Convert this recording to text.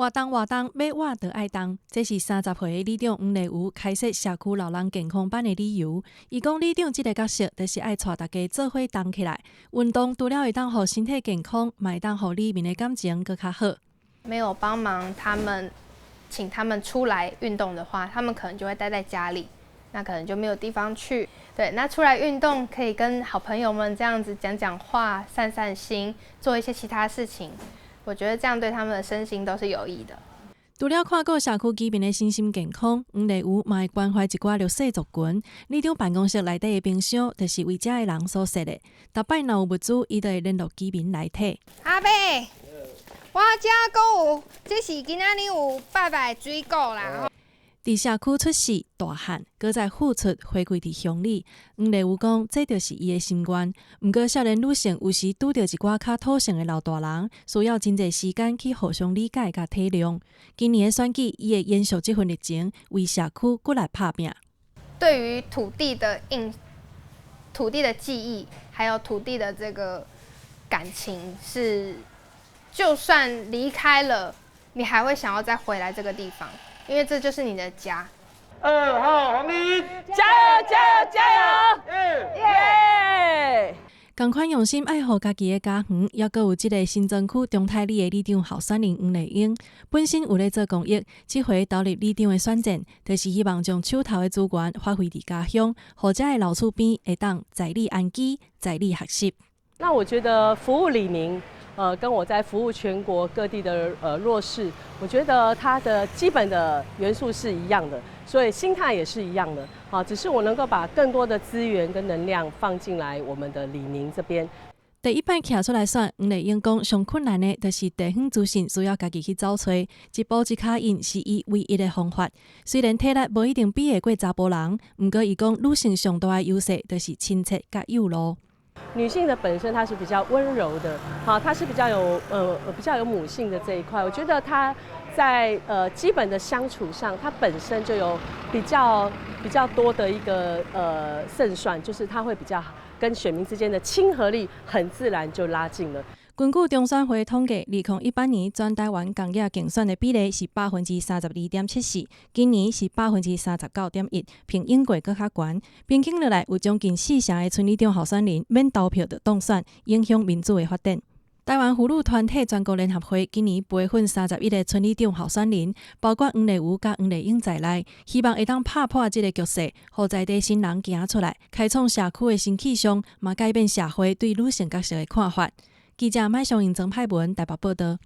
活动要活就爱动，这是30岁的里长黄丽茹开设社区老人健康班的理由。伊讲，里长这个角色就是爱带大家做伙动起来，运动除了会当让身体健康，嘛会当让里面的感情更较好。没有帮忙他们，请他们出来运动的话，他们可能就会待在家里，那可能就没有地方去。对，那出来运动可以跟好朋友们这样子讲讲话、散散心，做一些其他事情。我觉得这样对他们的身心都是有益的。除了看顾社区居民的身心健康，黄丽茹嘛会关怀一寡弱势族群。里长办公室内底的冰箱，就是为遮的人所设的。逐摆若有物资，伊就会联络居民来摕。阿伯，我遮阁有，这是今仔日有拜拜水果啦。伫社区出事大汉，搁再付出回馈伫乡里。黄丽茹讲，这就是伊的心愿。毋过，少年女性有时拄着一寡较土性的老大人，需要真侪时间去互相理解甲体谅。今年的选举，伊会延续这份热情，为社区骨力拍拼。对于土地的记忆，还有土地的这个感情，是就算离开了，你还会想要再回来这个地方。因为这就是你的家。2号黄丽，加油加油加油！耶！同款用心爱护家己的家园，也搁有即个新庄区中泰里的里长候选人黄丽英，本身有咧做公益，这回投入里长的选战，就是希望将手头的资源发挥伫家乡，互遮的老厝边会当在地安居、在地学习。那我觉得服务里民。跟我在服务全国各地的弱势，我觉得它的基本的元素是一样的，所以心态也是一样的。只是我能够把更多的资源跟能量放进来我们的里民这边。第一摆徛出来选，黄丽英讲上困难的，就是地方资讯需要家己去找找，一步一脚印是伊唯一的方法。虽然体力无一定比得过查甫人，毋过伊讲女性上大的优势就是亲切甲友路。女性的本身她是比较温柔的，她是比较有母性的这一块。我觉得她在基本的相处上，她本身就有比较多的一个胜算，就是她会比较跟选民之间的亲和力很自然就拉近了。根据中选会统计，2018年全台湾公益竞选的比例是32.74%，今年是39.1%，比英国更较悬。平均落来，有将近40%的村里长候选人免投票就当选，影响民主的发展。台湾妇女团体全国联合会今年培训31个村里长候选人，包括黄丽茹甲黄丽英在内，希望会当拍破这个局势，让在地新人行出来，开创社区的新气象，嘛改变社会对女性角色的看法。记者麦尚英、曾派文台北报道。